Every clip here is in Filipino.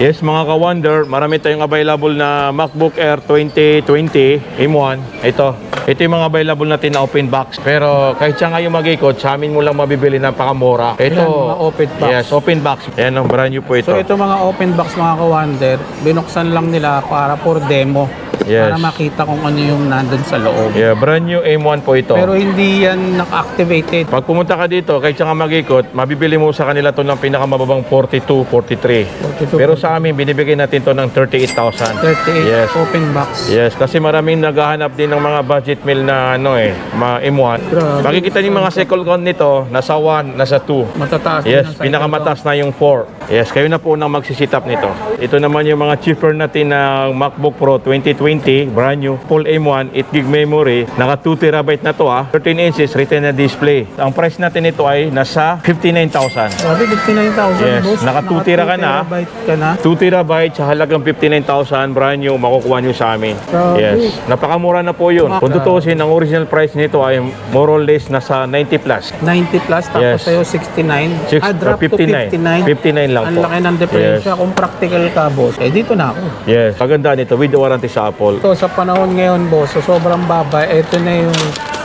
Yes, mga ka-Wonder, marami tayong available na MacBook Air 2020 M1. Ito yung mga available natin na open box. Pero kahit siya ngayon mag-ikot, sa amin mo lang mabibili ng pakamura. Ito, mga open box. Yes, open box. Ayan, brand new po ito. So ito mga open box mga ka-Wonder, binuksan lang nila para for demo. Yes. Para makita kung ano yung nandun sa loob. Yeah, brand new M1 po ito. Pero hindi yan naka-activated. Pag pumunta ka dito, kahit siya nga mag-ikot, mabibili mo sa kanila to ng pinakamababang 42, 43. Pero sa amin, binibigay natin to ng 38,000. 38 Yes. open box. Yes, kasi maraming naghahanap din ng mga budget meal na mga M1. Grabe. Makikita niyo mga second count nito, nasa 1, nasa 2. Matataas. Yes, pinakamataas na yung 4. Yes, kayo na po nang magsisit up nito. Ito naman yung mga cheaper natin na MacBook Pro 2020, brand new, full M1, 8GB memory, naka 2TB na to 13 inches retina display. Ang price natin ito ay nasa 59,000. Grabe, 59,000. Yes, boss. naka 2 tera ka na. 2TB sa halagang 59,000, brand new, makukuha nyo sa amin. Grabe. Yes, napakamura na po yun. Kung tutusin, ang original price nito ay more or less nasa 90 plus. 90 plus, tapos Yes. sa'yo 69. Drop 59. to 59. 59 lang Ang po. laki ng diferensya. Kung practical ka, boss, dito na ako. Yes, paganda nito with the warranty sa Apple. So, sa panahon ngayon, boss, so sobrang baba, ito na yung,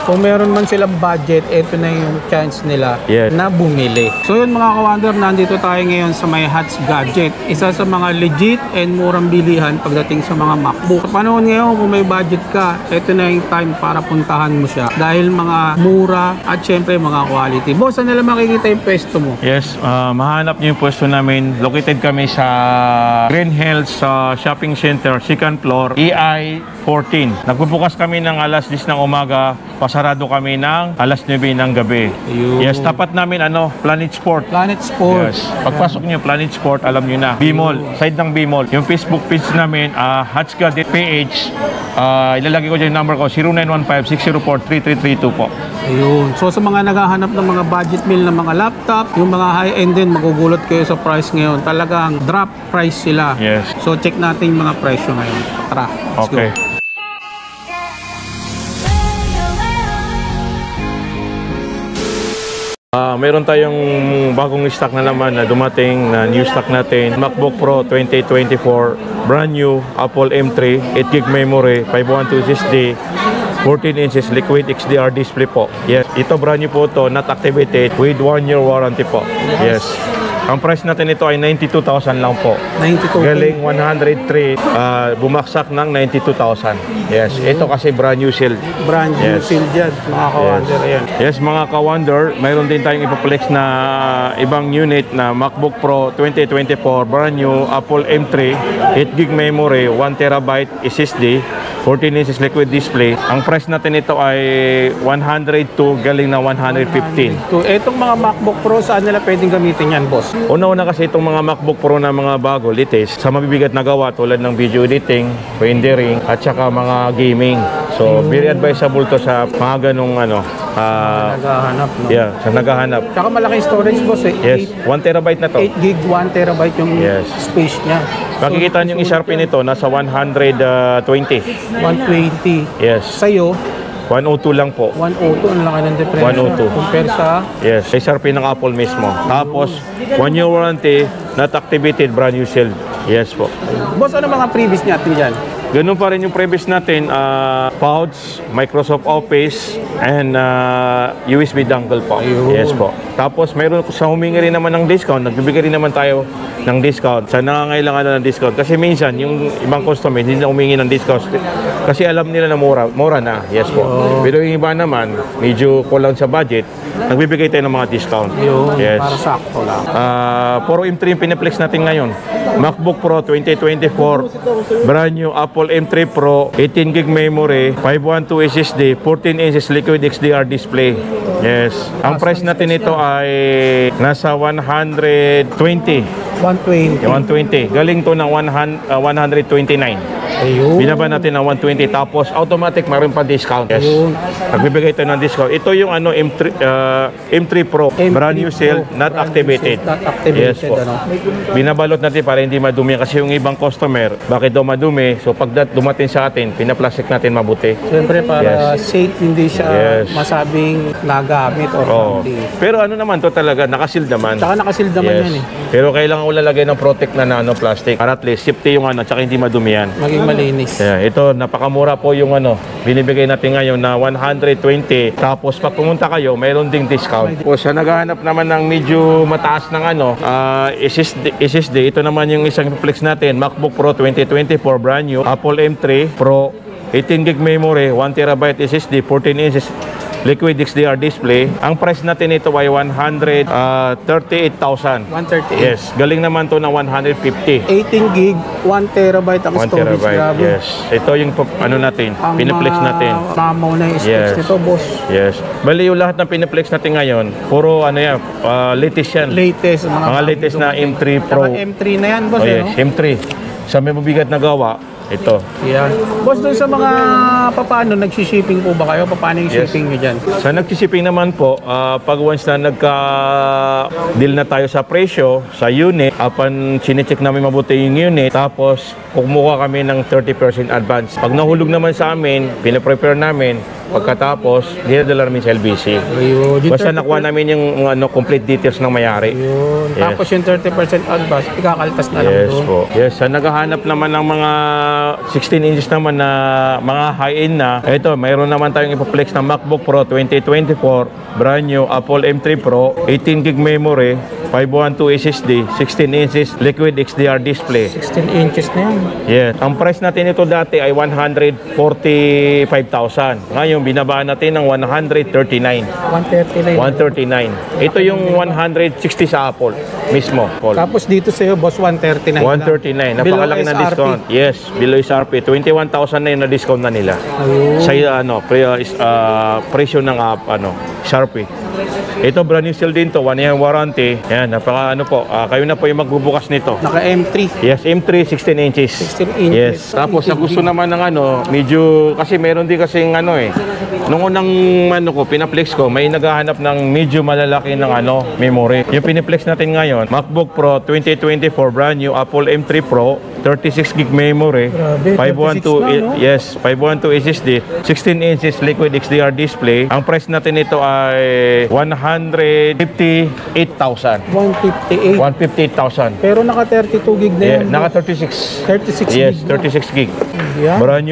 kung meron man silang budget, ito na yung chance nila Yes. na bumili. So yun mga ka-Wonder, nandito tayo ngayon sa may Hats Gadget. Isa sa mga legit and murang bilihan pagdating sa mga MacBook. Sa panahon ngayon, kung may budget ka, ito na yung time para puntahan mo siya. Dahil mga mura at syempre mga quality. Boss, saan nila makikita yung pwesto mo? Yes, mahanap niyo yung pwesto namin. Located kami sa Green Hills Shopping Center, 2nd floor, EI 14. Nagpupukas kami ng alas 10 ng umaga, pasarado kami ng alas 9 ng gabi. Ayun. Yes, tapat namin Planet Sport. Planet Sport. Yes. Pagpasok niyo Planet Sport, alam niyo na. B-Mall, side ng B-Mall. Yung Facebook page namin, Hats Gadget PH. Ilalagay ko dyan yung number ko, 0915-604-3332 po. Ayun. So sa mga naghahanap ng mga budget meal ng mga laptop, yung mga high-end din, magugulat kayo sa price ngayon. Talagang drop price sila. Yes. So check natin yung mga presyo ngayon. Tara, let's Okay. go. Meron tayong bagong stock na naman na dumating na new stock natin. MacBook Pro 2024, brand new, Apple M3, 8GB memory, 512 SSD, 14 inches liquid XDR display po. Yes, ito brand new po to, not activated, with 1-year warranty po. Yes. Ang price natin ito ay 92,000 lang po. 92. Galing 103, bumaksak ng 92,000. Yes, ito kasi brand new shield. Brand new Yes. shield yan, mga ka-Wonder. Yan. Yes, mga ka-Wonder, mayroon din tayong ipaplex na ibang unit na MacBook Pro 2024, brand new, Apple M3, 8GB memory, 1TB SSD, 14 inches liquid display. Ang price natin ito ay 102 galing na 115. So, etong mga MacBook Pro, saan nila pwedeng gamitin yan, boss? Una-una kasi itong mga MacBook Pro na mga bago, latest, sa mabibigat na gawa tulad ng video editing, rendering, at saka mga gaming. So, very advisable to sa mga ganong Naghahanap, no? yeah, sa naghahanap. Tsaka malaking storage, boss, eh. Yes, 1TB na to. 8 gig, 1 terabyte yung Yes. space niya. Makikita nyo yung isarpin nito, nasa 120. 120. Yes, Sa'yo, 102 lang po. 102, ang laki ng diferensya. 102. Compare sa Yes, isarpin ng Apple mismo. Tapos, 1-year warranty, not activated, brand new shield. Yes po. boss, ano mga previous natin dyan? Ganun pa rin yung previous natin, pouch, Microsoft Office, and USB dongle po. Ayun. Yes po. Tapos mayroon sa humingi rin naman ng discount, nagbibigay rin naman tayo ng discount sa nangangailangan ng discount. Kasi minsan, yung ibang customer hindi na humingi ng discount kasi alam nila na mura na. Yes po. Pero yung iba naman, medyo kulang sa budget, nagbibigay tayo ng mga discount. Yun, Yes. para sakto lang. Puro M3 yung pinaplex natin ngayon. MacBook Pro 2024, brand new Apple M3 Pro, 18GB memory, 512 SSD, 14 inches liquid XDR display. Yes. Ang price natin ito ay nasa 120. 120. 120. Galing to ng 129. Ayun. Binaba natin ng 120 tapos automatic mayroon pa discount. Yes. Ayun. Nagbibigay tayo ng discount. Ito yung ano M3 Pro, M3 brand new sale, Pro, not brand new activated. sale, not activated, Yes po. ano. Binabalot natin para hindi madumi kasi yung ibang customer, bakit daw madumi? So pag dumating sa atin, pinaplastic natin mabuti. Siyempre para Yes. safe, hindi siya Yes. masabing nagamit or Oo. something. Pero ano naman to talaga, nakasil naman. Tsaka nakasealed naman yan eh. Pero kailangan ko lalagay ng protect na nano plastic para at least safety yung ano, tsaka hindi madumi yan. Maging malinis. Yeah, ito napakamura po yung ano, binibigay natin ngayon na 120. Tapos pag pumunta kayo, mayroon ding discount. O sa naghahanap naman ng medyo mataas ng ano, SSD, ito naman yung isang flex natin, MacBook Pro 2024 brand new, Apple M3 Pro, 18 gig memory, 1 terabyte SSD, 14 inches liquid XDR display. Ang price natin ito ay 138,000. 138. Yes, galing naman to na 150. 18 gig, 1 terabyte ang 1 storage. terabyte, Grabe. yes. Ito yung ano natin, Ang piniplex natin. mamaw na yung specs Yes. nito, boss. Yes. Bali yung lahat ng piniplex natin ngayon, puro ano yan, latest yan. Latest. Mga latest na M3 Pro. Saka M3 na yan, boss. Oh yes, eh, no? M3. Sa may mabigat na gawa, ito. Yan. Boss, doon sa mga paano, nagsishipping po ba kayo? Paano yung Yes. shipping nyo dyan? Sa nagsishipping naman po, pag once na nagka-deal na tayo sa presyo, sa unit, upon chinecheck namin mabuti yung unit, tapos kumuha kami ng 30% advance. Pag nahulog naman sa amin, pinaprepare namin, pagkatapos, dinadala namin sa LBC. Ayun. Yung Basta 30% nakuha namin yung ano, complete details ng mayari. Yun. Yes. Tapos yung 30% advance, ikakaltas na lang Yes doon. po. Yes, sa naghahanap naman ng mga 16 inches naman na mga high-end na, ito, mayroon naman tayong ipaplex na MacBook Pro 2024, brand new, Apple M3 Pro, 18 gig memory, 512 SSD, 16 inches liquid XDR display. 16 inches na yan. Yes. Ang price natin ito dati ay 145,000. Ngayon, binabaan natin ng 139. 139. 139. Ito yung 160 sa Apple mismo, Paul. Tapos dito sa'yo, boss, 139 lang. 139. Below Napakalaki na SRP. discount. Yes, below SRP. 21,000 na yung na-discount na nila. Ayun. Sa presyo ng Sharpie. Ito brand new sale din to, 1 year warranty. Yan, napaka kayo na po yung magbubukas nito. Naka M3. Yes, M3 16 inches. 16 inches. Yes. Tapos sa gusto naman ng medyo kasi meron din kasing nung unang pinaplex ko, may naghahanap ng medyo malalaki ng memory. Yung piniplex natin ngayon, MacBook Pro 2024 brand new, Apple M3 Pro, 36 gig memory, Grabe, 512 36 na, no? yes, 512 SSD, 16 inches liquid XDR display. Ang price natin nito ay 158,000. 158. 158,000. Pero naka 32 gig na Yeah, yan. naka 36. 36 Yes, gig. 36 gig. Yan. Brand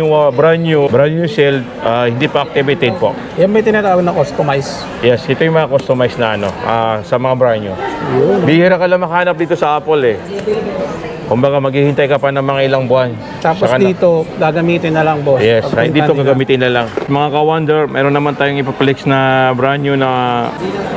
new sale, hindi pa activated po. Yan may tinatawag na customize. Yes, ito yung mga customized na sa mga brand new. Yun. Bihira ka lang makahanap dito sa Apple eh. Kumbaga maghihintay ka pa ng mga ilang buwan. Tapos Saka dito, gagamitin na lang, boss. Yes, Pagpunta dito nila. gagamitin na lang. Mga ka-wonder, meron naman tayong ipaplex na brand new na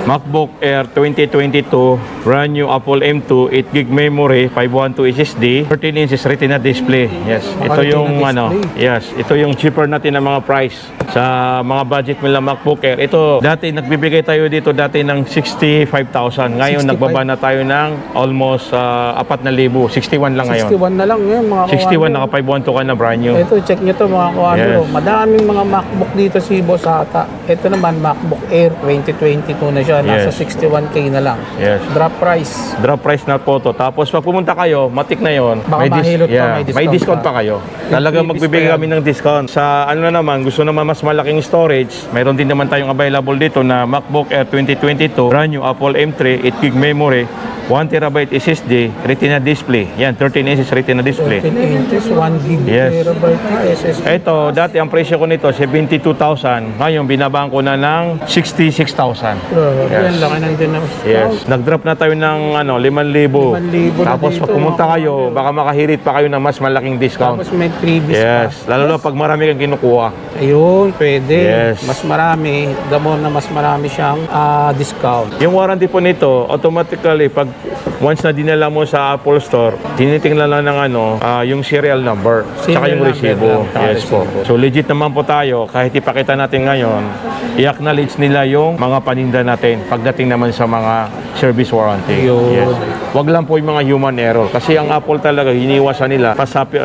MacBook Air 2022, brand new Apple M2, 8 gig memory, 512 SSD, 13 inches Retina display. Yes, ito Retina yung display. ito yung cheaper natin na mga price sa mga budget nila MacBook Air. Ito, dati nagbibigay tayo dito dati ng 65,000. Ngayon 65. nagbaba na tayo ng almost 4,000, 61 lang ngayon. 61 na lang ngayon, mga 61 kawander. naka 512 ka na brand new. Ito, check nyo to mga kawander. Yes. Madaming mga MacBook dito si Boss Ata. Ito naman, MacBook Air 2022 na siya. Nasa Yes. 61K na lang. Yes. Drop price. Drop price na po to. Tapos pag pumunta kayo, matik na yon. Baka mahilot pa, may discount pa kayo. Talagang freebies magbibigay pa yan. kami ng discount. Sa na naman, gusto naman mas malaking storage, mayroon din naman tayong available dito na MacBook Air 2022, brand new Apple M3, 8 gig memory, 1 terabyte SSD, Retina display. Yan, 13 inches Retina display. 10 inches, 1 gig Yes. terabyte na SSD. Ito, dati ang presyo ko nito, 72,000. Ngayon, binabaan ko na ng 66,000. Yan, laki nandun na. Yes. Nag-drop na tayo ng 5,000. 5,000 na Tapos dito, pag pumunta mga kayo, baka makahirit pa kayo ng mas malaking discount. Tapos may previous Yes. pa. Lalo na pag marami kang kinukuha. Ayun, pwede. Yes. Mas marami. The more na mas marami siyang discount. Yung warranty po nito, automatically, pag once na dinala mo sa Apple Store, tinitingnan lang ng yung serial number, tsaka Serial yung number resibo. lang, tsaka Yes po. resibo. So legit naman po tayo, kahit ipakita natin ngayon, i-acknowledge nila yung mga paninda natin pagdating naman sa mga service warranty. Yun. Yes. Wag lang po yung mga human error. Kasi ang Apple talaga, hiniwasan nila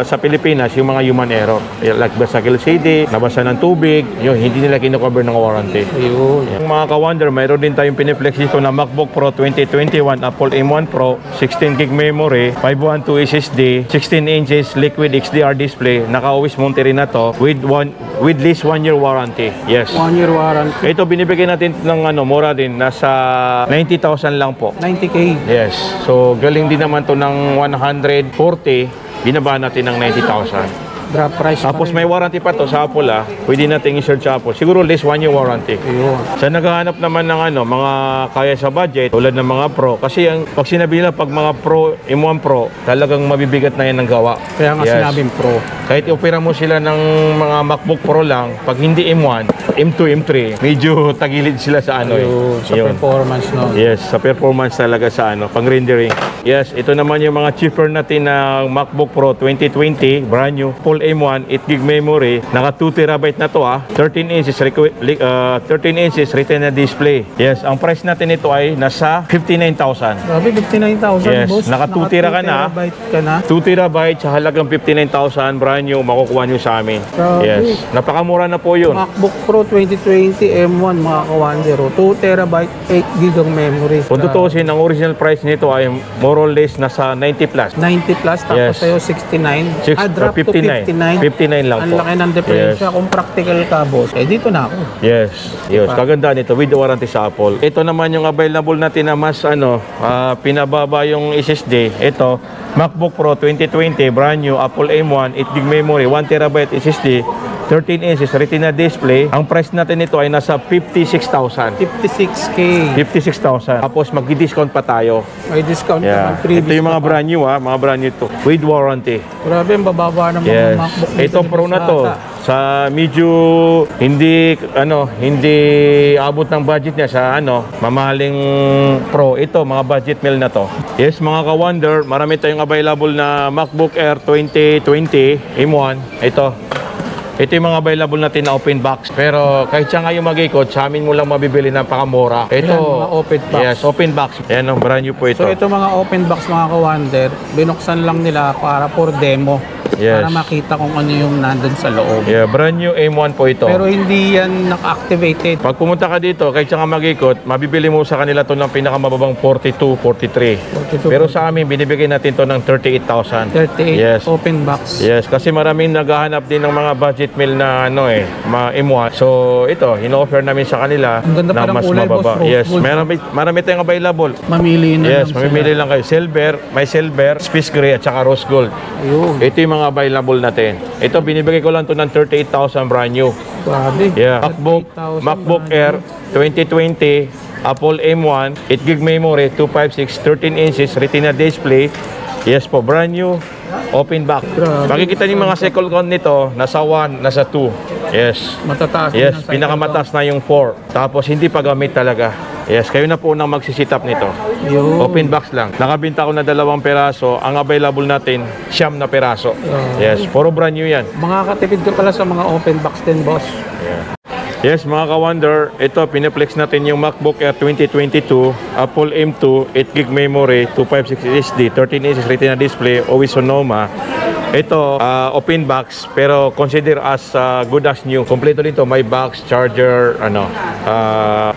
sa Pilipinas yung mga human error. Like basa LCD, nabasa ng tubig, yun, hindi nila kinocover ng warranty. Ayun. Yung mga ka-wonder, mayroon din tayong piniflex dito na MacBook Pro 2021, Apple M1 Pro, 16 gig memory, 512 SSD, 16 inches liquid XDR display, naka-always monte rin na to with least 1 year warranty. Yes. 1 year warranty. Ito binibigay natin ng mura din, nasa 90,000 lang po. 90K. Yes. So galing din naman to ng 140, binaba natin ng 90,000. Drop price Tapos pa rin. may warranty pa to sa Apple pwede natin i-search sa Apple. Siguro least 1 year warranty. Ayun. Sa naghahanap naman ng mga kaya sa budget, tulad ng mga Pro, kasi pag sinabi nila pag mga Pro, M1 Pro, talagang mabibigat na yan ng gawa. Kaya nga sinabing Pro. Kahit opera mo sila ng mga MacBook Pro lang, pag hindi M1, M2, M3, medyo tagilid sila sa Ayun. Sa Yun. performance no. Yes, sa performance talaga sa pang rendering. Yes, ito naman yung mga cheaper natin na MacBook Pro 2020, brand new, full M1, 8 gig memory, naka 2 terabyte na to 13 inches 13 inches Retina display. Yes, ang price natin ito ay nasa 59,000. Grabe, 59,000 Yes, boss. naka 2 tera ka na. terabyte ka na. 2 terabyte sa halagang 59,000, brand new, makukuha nyo sa amin. Grabe. Yes, napakamura na po yun. MacBook Pro 2020 M1 mga ka-wonder. 2 terabyte, 8 gig ang memory. Kung tutusin, ang original price nito ay more or less nasa 90 plus. 90 plus, tapos Yes. sa'yo 69. Drop to 59. 59 lang Ang po. laki ng diferensya. Kung practical ka, boss, dito na ako. Yes. Yes. Kagandaan nito with the warranty sa Apple. Ito naman yung available natin na mas pinababa yung SSD. Ito, MacBook Pro 2020, brand new, Apple M1, 8 gig memory, 1 terabyte SSD, 13 inches Retina display. Ang price natin nito ay nasa 56,000. 56K. 56,000. Tapos mag-discount pa tayo. May discount Yeah. naman. Ito yung mga brand new mga brand new to with warranty. Grabe, ang bababa ng mga Yes. MacBook. Ito Pro na to. Sa medyo hindi abot ng budget niya sa mamahaling Pro. Ito mga budget meal na to. Yes, mga ka-wonder, marami tayong available na MacBook Air 2020 M1. Ito yung mga available natin na open box. Pero kahit siya ngayon mag-ikot, sa amin mo lang mabibili ng pakamura. Ito, Ayan, mga open box. Yes, open box. Ayan, ang brand new po ito. So ito mga open box mga ka-wonder, binuksan lang nila para for demo. Yes. Para makita kung ano yung nandun sa loob. Yeah, brand new M1 po ito. Pero hindi yan naka-activated. Pag pumunta ka dito, kahit siya ka mag-ikot, mabibili mo sa kanila to ng pinakamababang 42, 43. 42. Pero sa amin, binibigay natin to ng 38,000. 38 Yes. open box. Yes, kasi maraming naghahanap din ng mga budget meal na mga M1. So, ito, in-offer namin sa kanila Ang ganda pa na ng mas kulay, mababa. boss, rose Yes, gold. marami tayong available. Mamili na Yes, lang mamimili lang kayo. Silver, may silver, space gray, at saka rose gold. Ayun. Ito yung mga available natin. Ito, binibigay ko lang to ng 38,000 brand new. Grabe. Yeah, 38,000 MacBook brand Air 2020, Apple M1, 8 gig memory, 256, 13 inches Retina display. Yes po, brand new, open box. Grabe. Makikita niyo mga cycle count nito, nasa 1, nasa 2. Yes. Matataas. din Yes, ang cycle pinakamataas na yung 4. Tapos hindi pa gamit talaga. Yes, kayo na po nang magsisit up nito. count. Yun. Open box lang. Nakabinta ko na 2 peraso. Ang available natin, 9 na peraso. Yes, puro brand new yan. Makakatipid ka pala sa mga open box din, boss. Yes, mga ka-wonder, ito, piniplex natin yung MacBook Air 2022, Apple M2, 8 gig memory, 256 SSD, 13 inches Retina display, always Sonoma. Ito, open box, pero consider as good as new. Kompleto dito, may box, charger,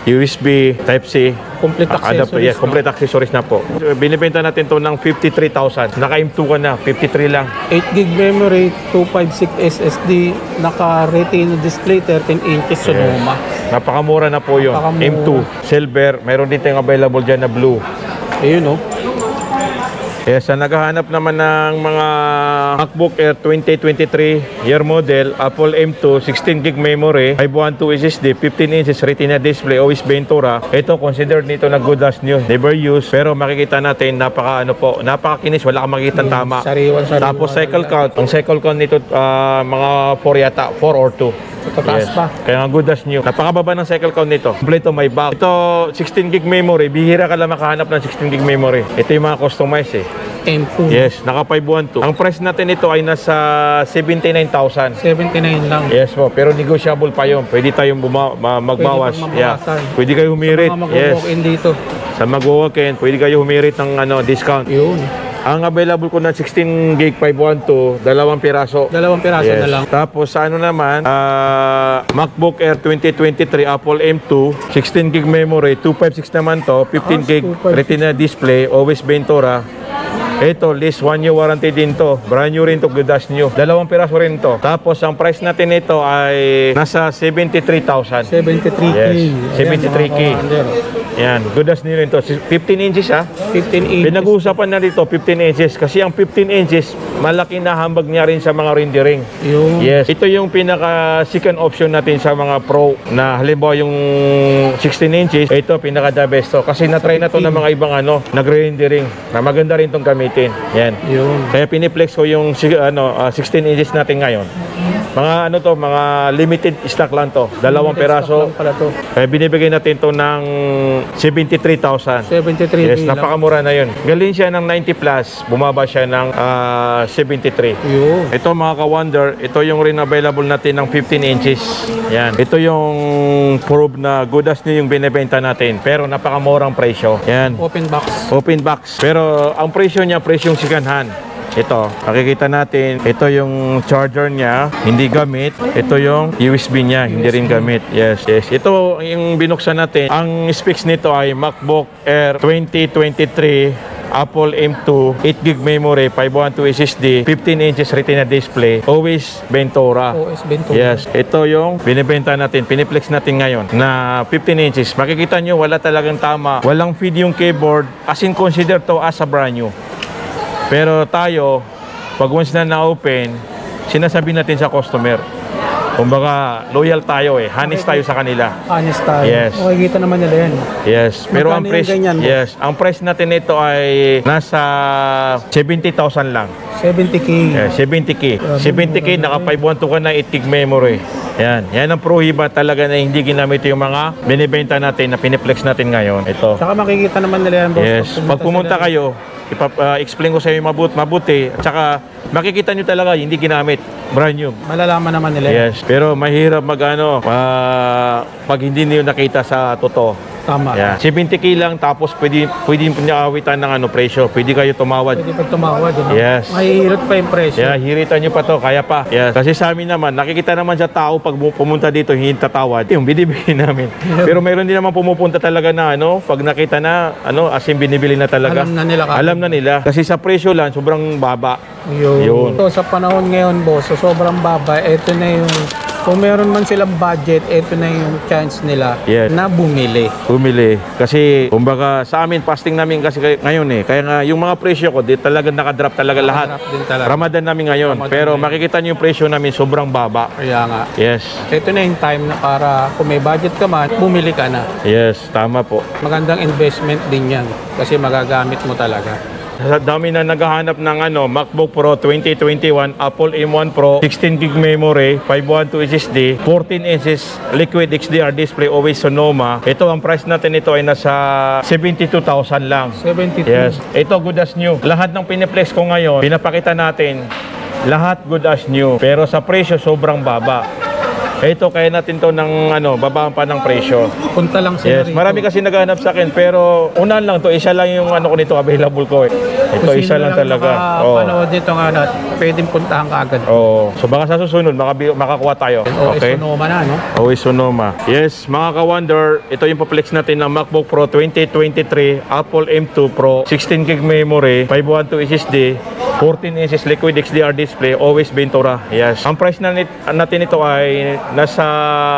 USB, Type-C. Complete accessories, Yes, complete accessories na po. Binibenta natin to ng 53,000. Naka-M2 ka na, 53 lang. 8 gig memory, 256 SSD, naka-retina display, 13 inches Sonoma. Napakamura na po yun. Napakamura. M2, silver, mayroon din tayong available dyan na blue. Ayun, oh. Yes, naghahanap naman ng mga MacBook Air 2023 year model, Apple M2, 16 gig memory, 512 SSD, 15 inches Retina display, OIS Ventura. Ito considered nito na good as new, never used, pero makikita natin napakakinis, wala kang makikita tama. Sariwan. Tapos cycle count, ang cycle count nito mga 4 yata, 4 or 2. Tataas pa. Kaya nga good as new. Napakababa ng cycle count nito. Kompleto may back. Ito 16 gig memory, bihira ka lang makahanap ng 16 gig memory. Ito yung mga customized eh. M2. Yes, naka 512. Ang price natin ito ay nasa 79,000. 79 lang. Yes po, pero negotiable pa yun. Pwede tayong magbawas. Pwede pang Yeah. mabawasan. Pwede kayo humirit. Sa mga Yes. mag-walk-in dito. Sa mag-walk-in, pwede kayo humirit ng discount. Yun. Ang available ko na 16 gig 512, 2 piraso. 2 piraso Yes. na lang. Tapos sa ano naman, MacBook Air 2023 Apple M2, 16 gig memory, 256 naman to, 15 gig 256. Retina display, OIS Ventura. Ito, list 1 year warranty din to. Brand new rin to, good as new. 2 piraso rin to. Tapos ang price natin ito ay nasa 73,000. 73K. Yes, 73K. Ayan, mga kawander. Yan, good as new rin to. 15 inches ha. 15 inches. Pinag-uusapan na dito 15 inches kasi ang 15 inches malaki na hambag niya rin sa mga rendering. Yun. Yes, ito yung pinaka second option natin sa mga pro na halimbawa yung 16 inches, ito pinaka the best to kasi na-try na to ng mga ibang nagre-rendering na maganda rin tong gamitin. Yan. Yun. Kaya piniplex ko yung 16 inches natin ngayon. Mga mga limited stock lang to. 2 peraso. Stock lang pala to. Kaya binibigay natin to ng 73,000. 73K Yes, lang. napakamura na yun. Galing siya ng 90 plus, bumaba siya ng 73. Yun. Ito mga ka-wonder, ito yung rin available natin ng 15 inches. Yan. Ito yung proof na good as new yung binibenta natin. Pero napakamurang presyo. Yan. Open box. Open box. Pero ang presyo niya, presyong second hand. Ito, makikita natin, ito yung charger niya, hindi gamit. Ito yung USB niya, hindi rin gamit. Yes, yes. Ito yung binuksan natin. Ang specs nito ay MacBook Air 2023 Apple M2, 8 gig memory, 512 SSD, 15 inches Retina display, OIS Ventura. OS Ventura. Yes, ito yung binibenta natin, piniplex natin ngayon na 15 inches. Makikita nyo, wala talagang tama. Walang feed yung keyboard, as in consider to as a brand new. Pero tayo, pag once na na-open, sinasabi natin sa customer. Kumbaga, loyal tayo honest tayo sa kanila. Honest tayo. Yes. Makikita naman nila yan. Yes, pero ang Magkano price, yung ganyan mo? yes, ang price natin nito ay nasa 70,000 lang. 70K. Yeah, 70K. 70K, naka 512 ka na 8 gig memory. Yan ang prohiba talaga na hindi ginamit yung mga binibenta natin na piniplex natin ngayon. Ito. Saka makikita naman nila yan, boss. Yes, pag pumunta sila. kayo, explain ko sa inyo mabuti. At saka makikita nyo talaga hindi ginamit. Brand new. Malalaman naman nila yan. Yes, pero mahirap pag hindi niyo nakita sa totoo. Tama. Yeah. 70K lang tapos pwede niya awitan ng presyo. Pwede kayo tumawad. Pwede pag tumawad. Yes. Mahihirot pa yung presyo. Yeah, hiritan nyo pa to, kaya pa. Yes. Kasi sa amin naman, nakikita naman sa tao pag pumunta dito, hindi tatawad. Yung binibili namin. Pero mayroon din naman pumupunta talaga na pag nakita na, as in binibili na talaga. Alam na nila kagad. Alam na nila. Kasi sa presyo lang, sobrang baba. Yun. So, sa panahon ngayon, boss, so sobrang baba, ito na yung, kung meron man silang budget, ito na yung chance nila Yes. na bumili. Bumili. Kasi, kumbaga, sa amin, fasting namin kasi ngayon Kaya nga, yung mga presyo ko, talaga nakadrop talaga lahat. Drop din talaga. Ramadan namin ngayon. Ramadan Pero ngayon. makikita nyo yung presyo namin, sobrang baba. Kaya nga. Yes. Ito na yung time na para kung may budget ka man, bumili ka na. Yes, tama po. Magandang investment din yan kasi magagamit mo talaga. Sa dami na naghahanap ng MacBook Pro 2021, Apple M1 Pro, 16 gig memory, 512 SSD, 14 inches liquid XDR display, always Sonoma. Ito, ang price natin ito ay nasa 72,000 lang. 72. Yes. Ito, good as new. Lahat ng piniplex ko ngayon, pinapakita natin, lahat good as new. Pero sa presyo, sobrang baba. Ito, kaya natin to ng babaan pa ng presyo. Punta lang sila Yes, marami kasi naghahanap sa akin, pero unan lang to, isa lang yung ko nito available ko Ito, isa lang talaga. Panood dito nga na pwedeng puntahan ka agad. Oh, so baka sa susunod makakuha tayo. Okay. Sonoma na, no? OS Sonoma. Yes, mga ka-wonder, ito yung pa-flex natin ng MacBook Pro 2023, Apple M2 Pro, 16 gig memory, 512 SSD, 14 inches liquid XDR display, OIS Ventura. Yes. Ang price natin ito ay nasa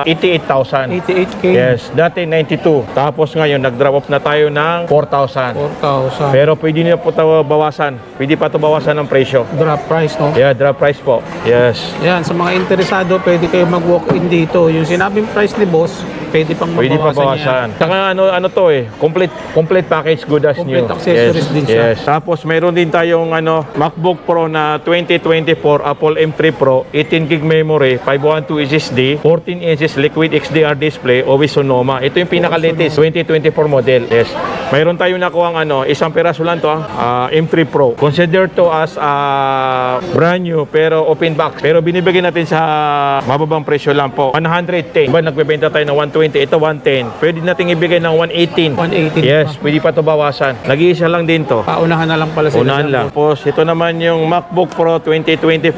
88,000. 88K. Yes, dati 92. Tapos ngayon nag-drop off na tayo ng 4,000. 4,000. Pero pwede niyo po bawasan. Pwede pa ito bawasan ng presyo. Drop price, no? Yeah, drop price po. Yes. Yan, sa mga interesado, pwede kayo mag-walk-in dito. Yung sinabing price ni boss, pwede pang Pwede pa mabawasan bawasan. Saka ano to complete package, good as new. Complete accessories din siya. Yes. Tapos mayroon din tayong MacBook Pro na 2024 Apple M3 Pro, 18 gig memory, 512 SSD, 14 inches liquid XDR display, always Sonoma. Ito yung pinaka-latest 2024 model. Yes. Mayroon tayong nakuha isang peraso lang to, M3 Pro. Consider to as brand new pero open box. Pero binibigyan natin sa mababang presyo lang po. 110. Diba nagbebenta tayo ng 120, ito 110. Pwede nating ibigay ng 118. 118. Yes, pwede pa to bawasan. Nag-iisa lang din to. Paunahan na lang pala sila. Unahan lang. Tapos ito naman yung MacBook Pro 2024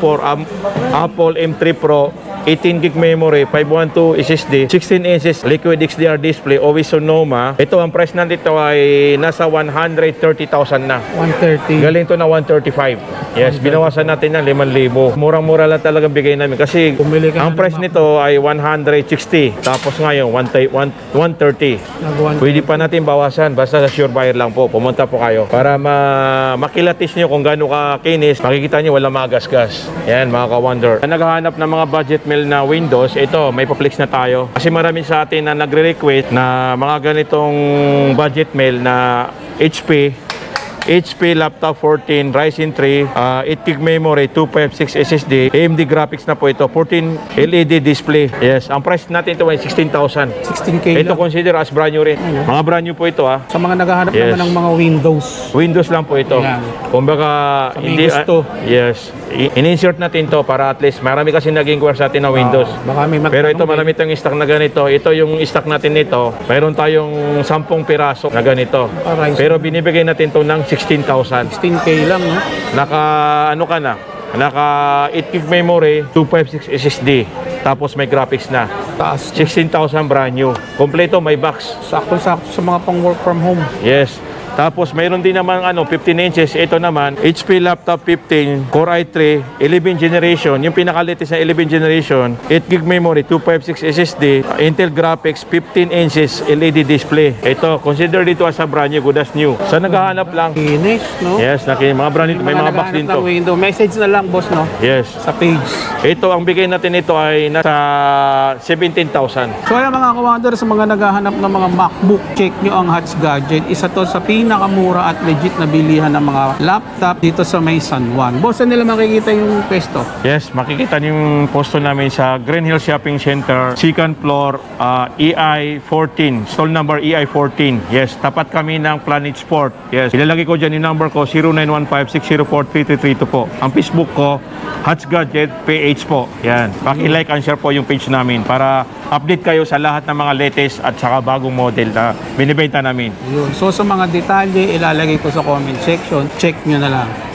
Apple M3 Pro, 18 gig memory, 512 SSD, 16 inches liquid XDR display, always Sonoma. Ito ang price nandito ay nasa 130,000 na. 130. Galing to na 135. Yes, binawasan natin ng 5,000. Murang-mura lang talaga bigay namin kasi Bumili ka ang na price ng nito ay 160. Tapos ngayon 130. Nag-130. Pwede pa natin bawasan basta sa sure buyer lang po. Pumunta po kayo para makilatis nyo kung gaano ka kinis. Makikita nyo wala magasgas. Yan mga ka-wonder. Naghahanap ng mga budget meal na Windows, ito may pa-flex na tayo. Kasi marami sa atin na nagre-request na mga ganitong budget meal na HP laptop 14, Ryzen 3, 8 gig memory, 256 SSD, AMD graphics na po ito, 14 LED display. Yes, ang price natin ito ay 16,000. 16K Ito lang. consider as brand new rin. Mga brand new po ito Sa mga naghahanap Yes. naman ng mga Windows. Windows lang po ito. Yan. Kumbaga, Sa may gusto. yes. In-insert natin to para at least marami kasi nag-inquire sa atin ng Windows. Baka may Pero ito magtanong marami tayong stock na ganito. Ito yung stock natin nito. Mayroon tayong 10 piraso na ganito. Ryzen. Pero binibigay natin to ng 16,000. 16K lang, no? Naka 8 gig memory, 256 SSD. Tapos may graphics na. Taas. 16,000 brand new. Kompleto may box. Sakto-sakto sa mga pang work from home. Yes. Tapos mayroon din naman 15 inches. Ito naman, HP laptop 15, Core i3, 11 generation. Yung pinaka-latest na 11 generation, 8 gig memory, 256 SSD, Intel graphics, 15 inches LED display. Ito, consider dito as a brand new, good as new. Sa naghahanap lang. Kinis, no? Yes, mga brand new, may mga box din naghahanap to. ng window. Message na lang, boss, no? Yes. Sa page. Ito, ang bigay natin ito ay nasa 17,000. So ayan mga ka-wonder, sa mga naghahanap ng mga MacBook, check nyo ang Hats Gadget. Isa to sa pinakamura at legit na bilihan ng mga laptop dito sa may San Juan. Boss, saan nila makikita yung pwesto? Yes, makikita niyo yung posto namin sa Green Hill Shopping Center, second floor, EI14, stall number EI14. Yes, tapat kami ng Planet Sport. Yes, ilalagay ko dyan yung number ko, 0915-604-3332 po. Ang Facebook ko, Hats Gadget PH po. Yan, paki-like and share po yung page namin para update kayo sa lahat ng mga latest at saka bagong model na binibenta namin. Yun. So sa mga detalye, ilalagay ko sa comment section. Check nyo na lang.